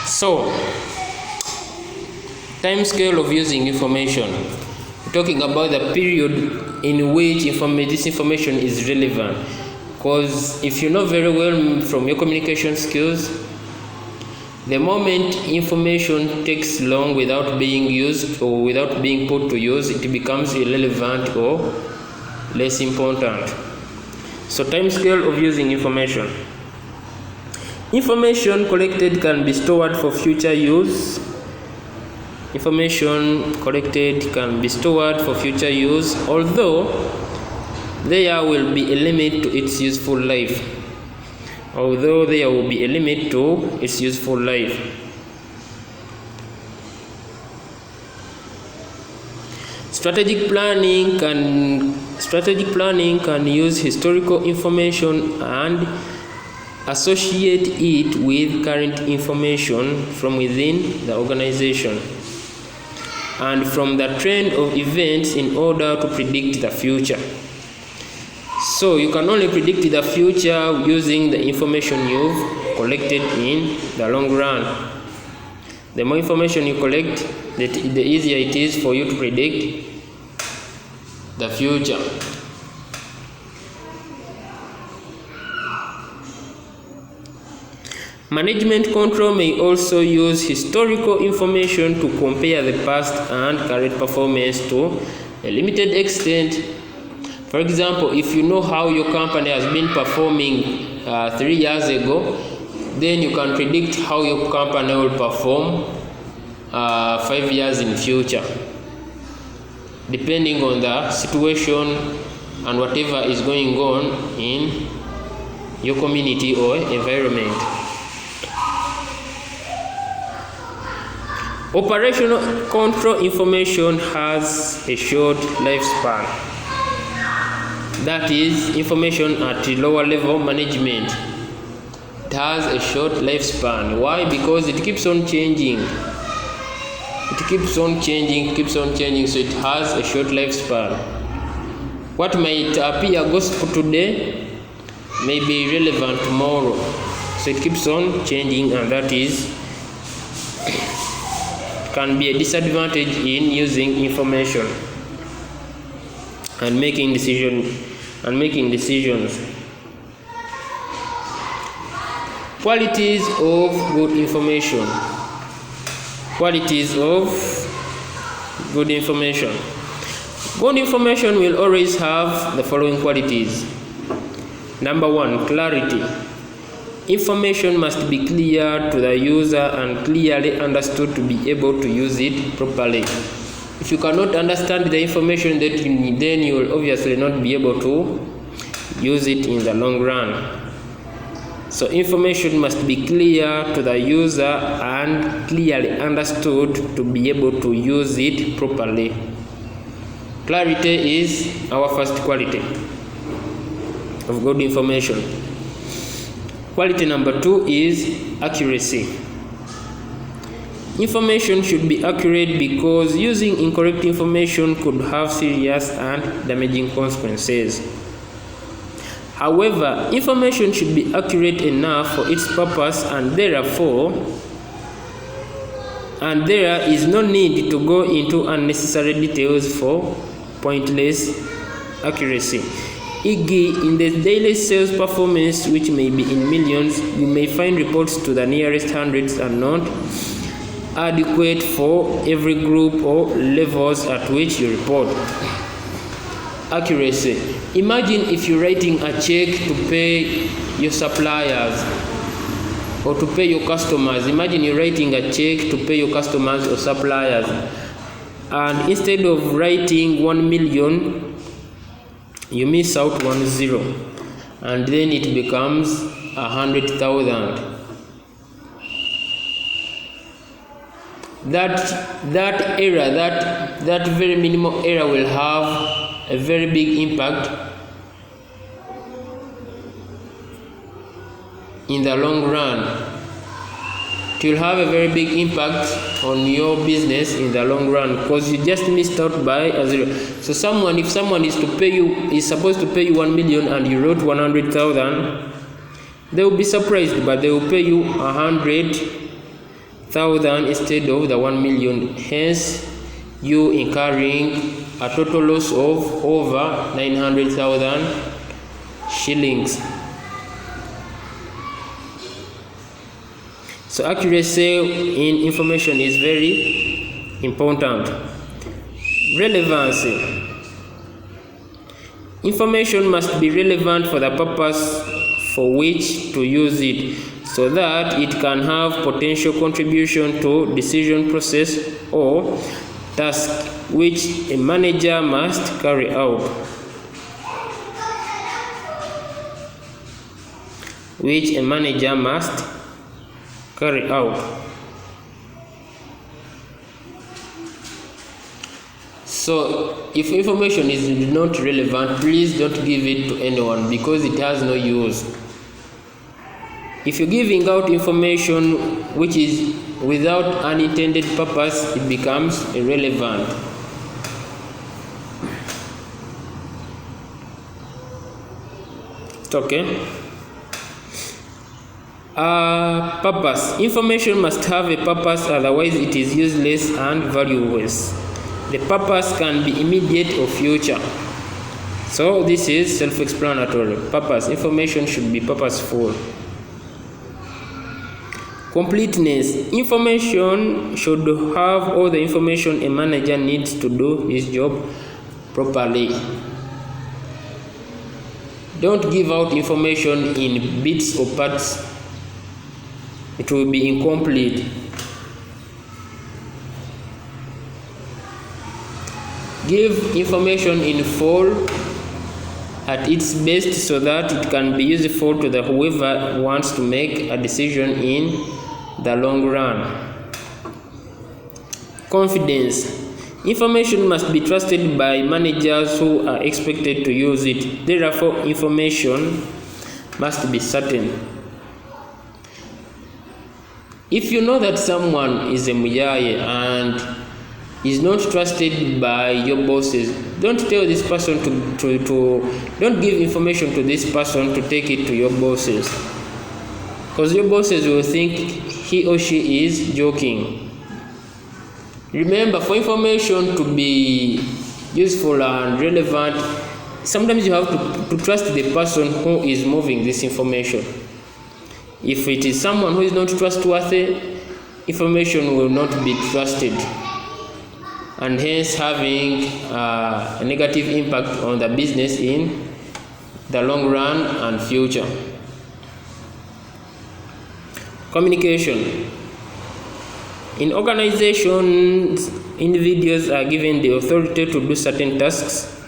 So, time scale of using information. We're talking about the period in which this information is relevant. Because if you know very well from your communication skills, the moment information takes long without being used or without being put to use, it becomes irrelevant or less important. So, time scale of using information. Information collected can be stored for future use. Information collected can be stored for future use, although there will be a limit to its useful life. Strategic planning can use historical information and associate it with current information from within the organization and from the trend of events in order to predict the future. So you can only predict the future using the information you've collected in the long run. The more information you collect, the easier it is for you to predict the future. Management control may also use historical information to compare the past and current performance to a limited extent. For example, if you know how your company has been performing 3 years ago, then you can predict how your company will perform 5 years in future, depending on the situation and whatever is going on in your community or environment. Operational control information has a short lifespan. That is, information at lower level management. It has a short lifespan. Why? Because it keeps on changing. So it has a short lifespan. What might appear gospel today may be relevant tomorrow. So it keeps on changing, and that can be a disadvantage in using information and making decisions. Qualities of good information. Good information will always have the following qualities. Number 1, clarity. Information must be clear to the user and clearly understood to be able to use it properly. If you cannot understand the information, then you will obviously not be able to use it in the long run. So information must be clear to the user and clearly understood to be able to use it properly. Clarity is our first quality of good information. Quality number 2 is accuracy. Information should be accurate because using incorrect information could have serious and damaging consequences. However, information should be accurate enough for its purpose, and there is no need to go into unnecessary details for pointless accuracy. E.g., in the daily sales performance, which may be in millions, you may find reports to the nearest hundreds are not adequate for every group or levels at which you report. Accuracy. Imagine if you're writing a check to pay your suppliers or to pay your customers. Imagine you're writing a check to pay your customers or suppliers, and instead of writing 1 million, you miss out 1 0, and then it becomes 100,000. That error, that very minimal error will have a very big impact in the long run. It will have a very big impact on your business in the long run because you just missed out by a 0. So if someone is supposed to pay you 1 million and you wrote 100,000, they will be surprised, but they will pay you 100,000 100,000 instead of the 1 million, hence you incurring a total loss of over 900,000 shillings. So accuracy in information is very important. Relevancy. Information must be relevant for the purpose for which to use it, so that it can have potential contribution to decision process or task which a manager must carry out. So if information is not relevant, please don't give it to anyone because it has no use. If you're giving out information which is without an intended purpose, it becomes irrelevant. Okay. Purpose. Information must have a purpose, otherwise it is useless and valueless. The purpose can be immediate or future. So this is self-explanatory. Purpose. Information should be purposeful. Completeness. Information should have all the information a manager needs to do his job properly. Don't give out information in bits or parts. It will be incomplete. Give information in full at its best so that it can be useful to the whoever wants to make a decision in the long run. Confidence. Information must be trusted by managers who are expected to use it. Therefore, information must be certain. If you know that someone is a muyaye and is not trusted by your bosses, don't tell this person don't give information to this person to take it to your bosses, because your bosses will think he or she is joking. Remember, for information to be useful and relevant, sometimes you have to trust the person who is moving this information. If it is someone who is not trustworthy, information will not be trusted, and hence having a negative impact on the business in the long run and future. Communication. In organizations, individuals are given the authority to do certain tasks,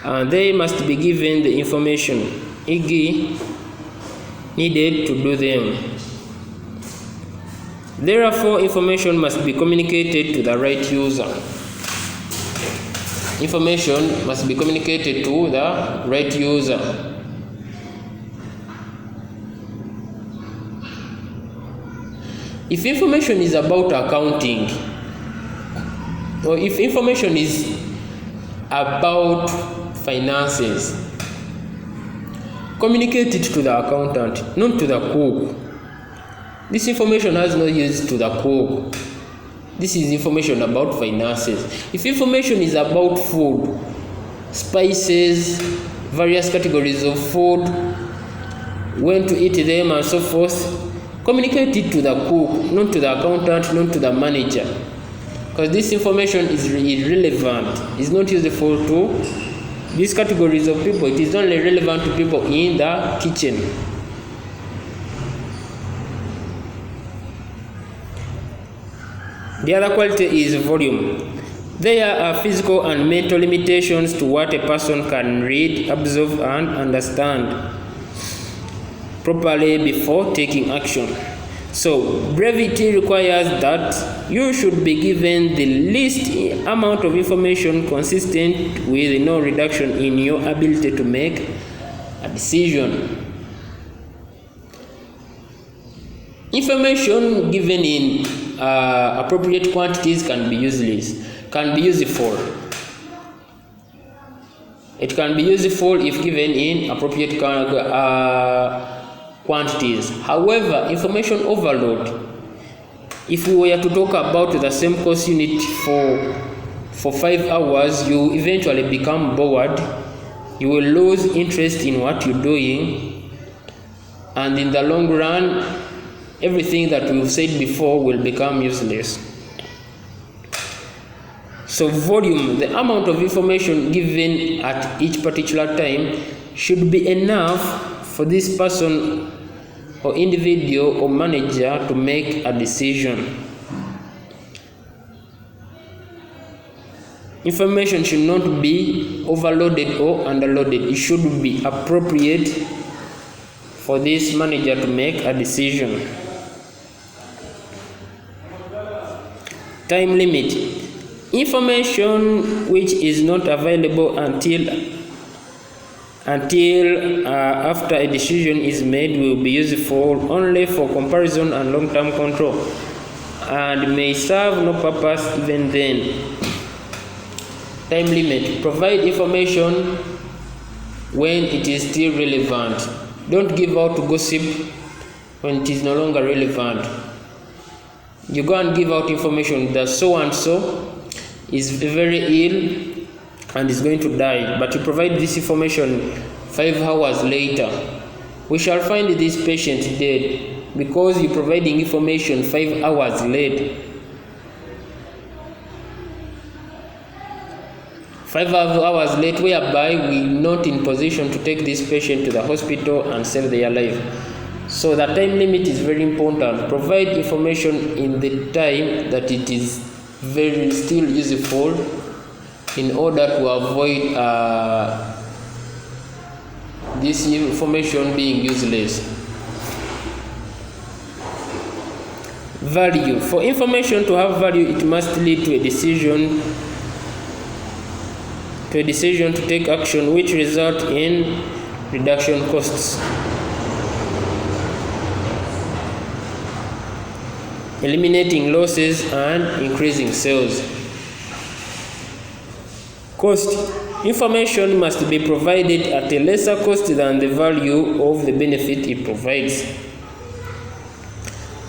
and they must be given the information needed to do them. Therefore, information must be communicated to the right user. Information must be communicated to the right user. If information is about accounting, or if information is about finances, communicate it to the accountant, not to the cook. This information has no use to the cook. This is information about finances. If information is about food, spices, various categories of food, when to eat them and so forth, communicate it to the cook, not to the accountant, not to the manager. Because this information is irrelevant. It's not useful to these categories of people. It is only relevant to people in the kitchen. The other quality is volume. There are physical and mental limitations to what a person can read, absorb, and understand properly before taking action. So, brevity requires that you should be given the least amount of information consistent with no reduction in your ability to make a decision. Information given in appropriate quantities can be useful. It can be useful if given in appropriate quantities. However, information overload If we were to talk about the same course unit for 5 hours, you eventually become bored. You will lose interest in what you're doing, and in the long run, everything that we've said before will become useless. So volume, the amount of information given at each particular time, should be enough for this person or individual or manager to make a decision. Information should not be overloaded or underloaded. It should be appropriate for this manager to make a decision. Time limit. Information which is not available until after a decision is made will be useful only for comparison and long-term control, and may serve no purpose even then. Time limit. Provide information when it is still relevant. Don't give out gossip when it is no longer relevant. You go and give out information that so and so is very ill and is going to die, but you provide this information 5 hours later. We shall find this patient dead because you're providing information 5 hours late. 5 hours late, whereby we're not in position to take this patient to the hospital and save their life. So the time limit is very important. Provide information in the time that it is very still useful, in order to avoid this information being useless. Value. For information to have value, it must lead to a decision to take action which result in reduction costs, eliminating losses and increasing sales. Cost. Information must be provided at a lesser cost than the value of the benefit it provides.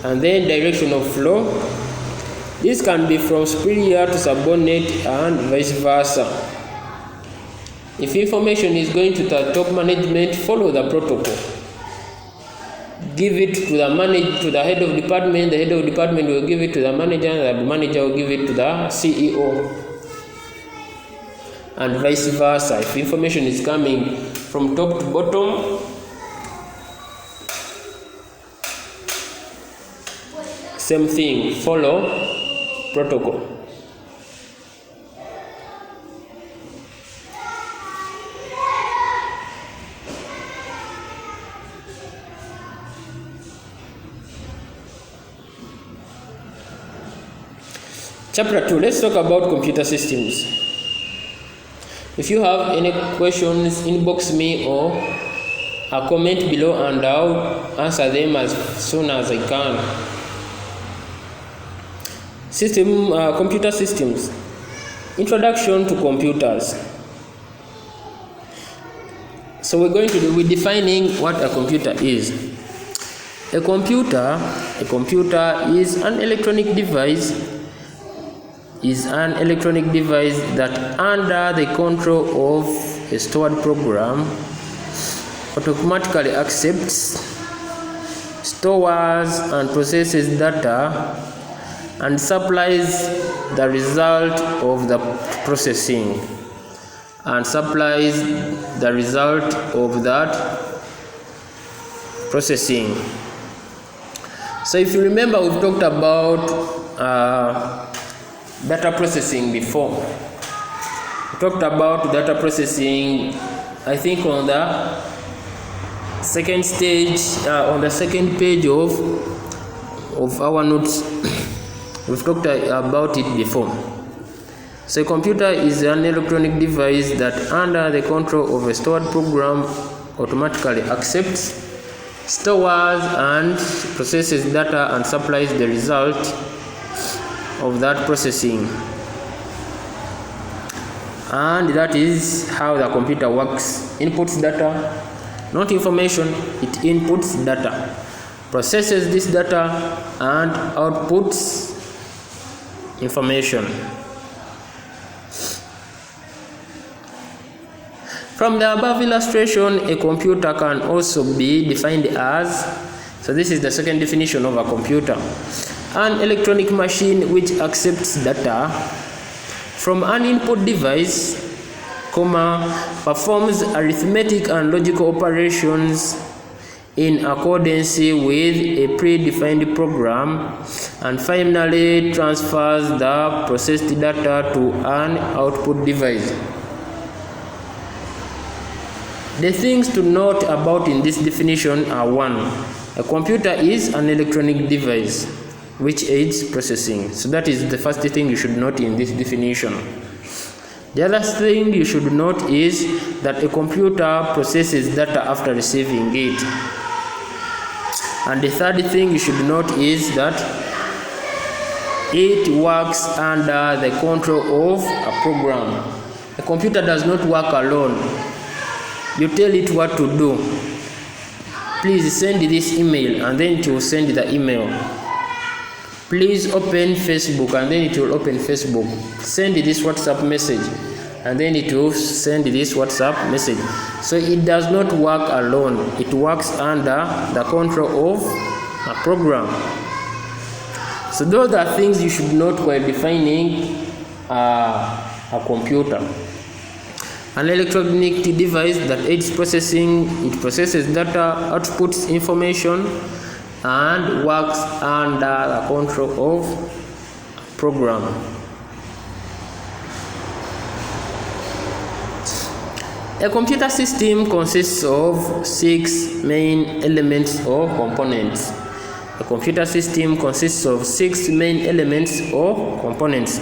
And then direction of flow. This can be from superior to subordinate and vice versa. If information is going to the top management, follow the protocol. Give it to the head of department. The head of department will give it to the manager. The manager will give it to the CEO. And vice versa. If information is coming from top to bottom, same thing, follow protocol. Chapter 2, let's talk about computer systems. If you have any questions, inbox me or a comment below and I'll answer them as soon as I can. Computer systems. Introduction to computers. So we're defining what a computer is. A computer is an electronic device that, under the control of a stored program, automatically accepts, stores and processes data and supplies the result of the processing and supplies the result of that processing. So if you remember, we've talked about data processing before. We talked about data processing, I think, on the second stage, on the second page of our notes. We've talked about it before. So a computer is an electronic device that, under the control of a stored program, automatically accepts, stores and processes data and supplies the result of that processing. And that is how the computer works. Inputs data, not information, it inputs data. processes this data and outputs information. From the above illustration, a computer can also be defined as, so this is the second definition of a computer, an electronic machine which accepts data from an input device, performs arithmetic and logical operations in accordance with a predefined program, and finally transfers the processed data to an output device. The things to note about in this definition are: 1. A computer is an electronic device which aids processing. So that is the first thing you should note in this definition. The other thing you should note is that a computer processes data after receiving it. And the third thing you should note is that it works under the control of a program. A computer does not work alone. You tell it what to do. Please send this email, and then it will send the email. Please open Facebook, and then it will open Facebook. Send this WhatsApp message, and then it will send this WhatsApp message. So it does not work alone. It works under the control of a program. So those are things you should note while defining a computer. An electronic device that aids processing. It processes data, outputs information, and works under the control of a program. A computer system consists of 6 main elements or components. A computer system consists of 6 main elements or components.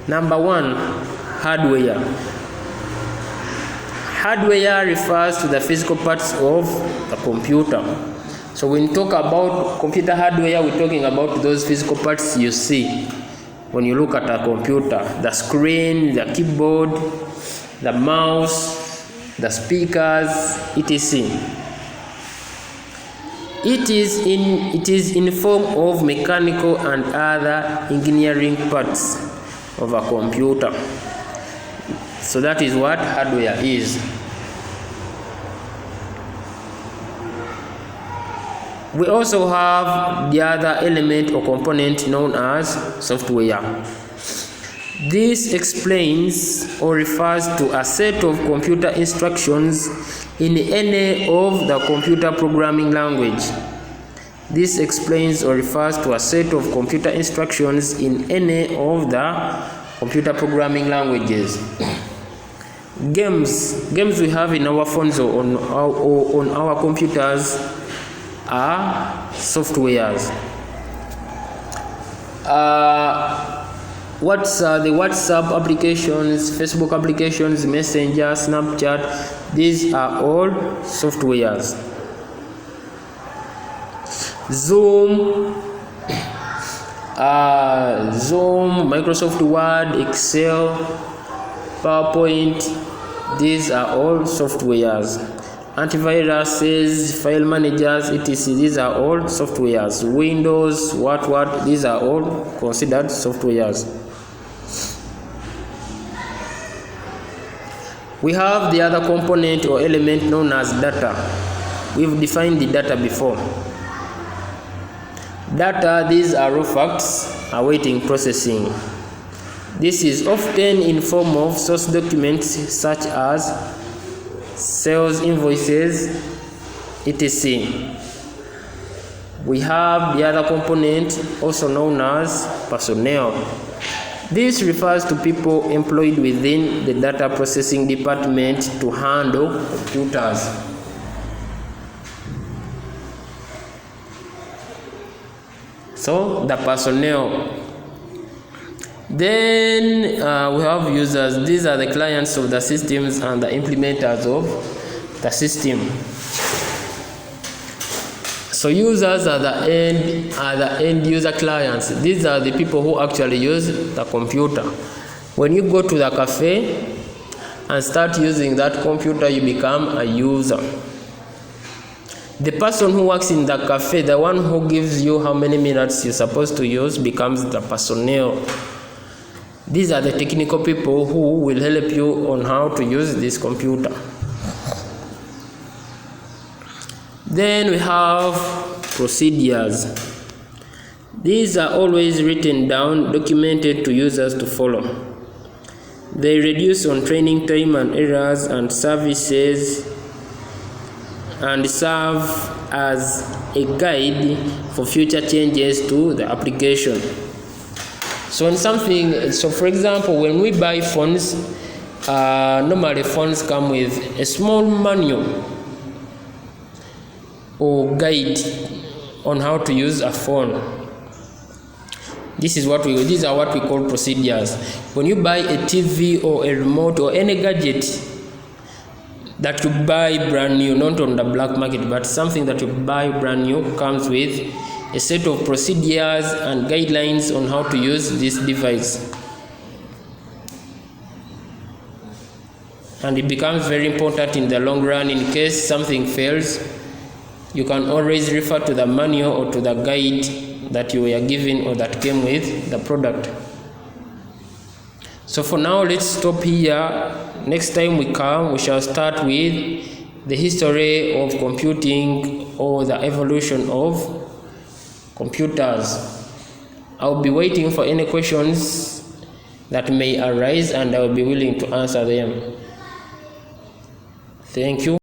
Number 1, hardware. Hardware refers to the physical parts of the computer. So when you talk about computer hardware, we're talking about those physical parts you see when you look at a computer: the screen, the keyboard, the mouse, the speakers, etc. It is in form of mechanical and other engineering parts of a computer. So that is what hardware is. We also have the other element or component known as software. This explains or refers to a set of computer instructions in any of the computer programming language. This explains or refers to a set of computer instructions in any of the computer programming languages. Games we have in our phones or on our computers are softwares. The WhatsApp applications, Facebook applications, Messenger, Snapchat, these are all softwares. Zoom, Microsoft Word, Excel, PowerPoint, these are all softwares. Antiviruses, file managers, etc. These are all softwares. Windows, what, these are all considered softwares. We have the other component or element known as data. We've defined the data before. Data, these are raw facts awaiting processing. This is often in form of source documents such as sales invoices, etc. We have the other component also known as personnel. This refers to people employed within the data processing department to handle computers. So the personnel. Then we have users. These are the clients of the systems and the implementers of the system. So users are the end user clients. These are the people who actually use the computer. When you go to the cafe and start using that computer, you become a user. The person who works in the cafe, the one who gives you how many minutes you're supposed to use, becomes the personnel. These are the technical people who will help you on how to use this computer. Then we have procedures. These are always written down, documented to users to follow. They reduce on training time and errors and services, and serve as a guide for future changes to the application. So for example, when we buy phones, normally phones come with a small manual or guide on how to use a phone. These are what we call procedures. When you buy a TV or a remote or any gadget that you buy brand new, not on the black market, but something that you buy brand new, comes with a set of procedures and guidelines on how to use this device. And it becomes very important in the long run. In case something fails, you can always refer to the manual or to the guide that you were given or that came with the product. So for now, let's stop here. Next time we come, we shall start with the history of computing or the evolution of computers. I'll be waiting for any questions that may arise, and I will be willing to answer them. Thank you.